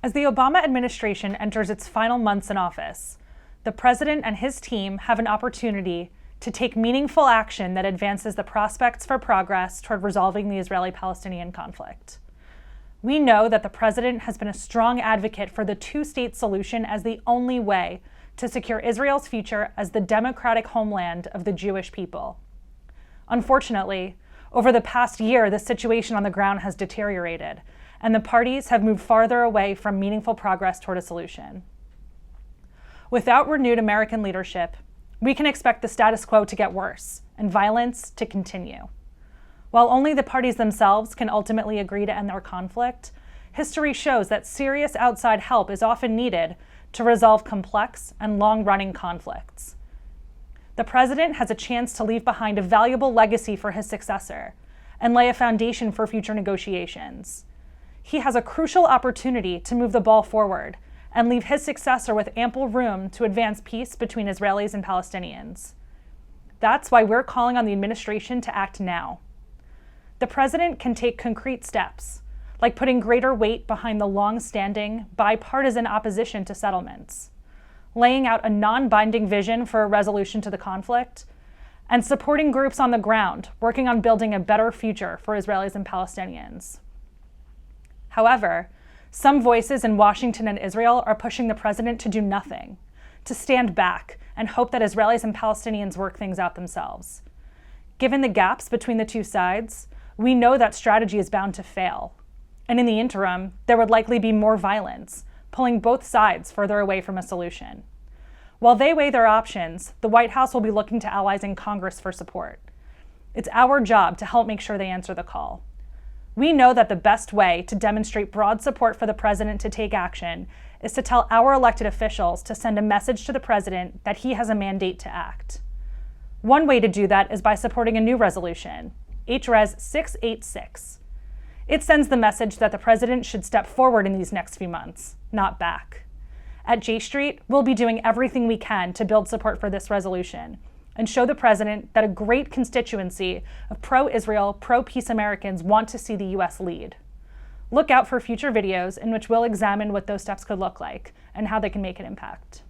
As the Obama administration enters its final months in office, the president and his team have an opportunity to take meaningful action that advances the prospects for progress toward resolving the Israeli-Palestinian conflict. We know that the president has been a strong advocate for the two-state solution as the only way to secure Israel's future as the democratic homeland of the Jewish people. Unfortunately, over the past year, the situation on the ground has deteriorated, and the parties have moved farther away from meaningful progress toward a solution. Without renewed American leadership, we can expect the status quo to get worse and violence to continue. While only the parties themselves can ultimately agree to end their conflict, history shows that serious outside help is often needed to resolve complex and long-running conflicts. The president has a chance to leave behind a valuable legacy for his successor and lay a foundation for future negotiations. He has a crucial opportunity to move the ball forward and leave his successor with ample room to advance peace between Israelis and Palestinians. That's why we're calling on the administration to act now. The president can take concrete steps, like putting greater weight behind the long-standing, bipartisan opposition to settlements, laying out a non-binding vision for a resolution to the conflict, and supporting groups on the ground working on building a better future for Israelis and Palestinians. However, some voices in Washington and Israel are pushing the president to do nothing, to stand back and hope that Israelis and Palestinians work things out themselves. Given the gaps between the two sides, we know that strategy is bound to fail. And in the interim, there would likely be more violence, pulling both sides further away from a solution. While they weigh their options, the White House will be looking to allies in Congress for support. It's our job to help make sure they answer the call. We know that the best way to demonstrate broad support for the president to take action is to tell our elected officials to send a message to the president that he has a mandate to act. One way to do that is by supporting a new resolution, HRES 686. It sends the message that the president should step forward in these next few months, not back. At J Street, we'll be doing everything we can to build support for this resolution and show the president that a great constituency of pro-Israel, pro-peace Americans want to see the U.S. lead. Look out for future videos in which we'll examine what those steps could look like and how they can make an impact.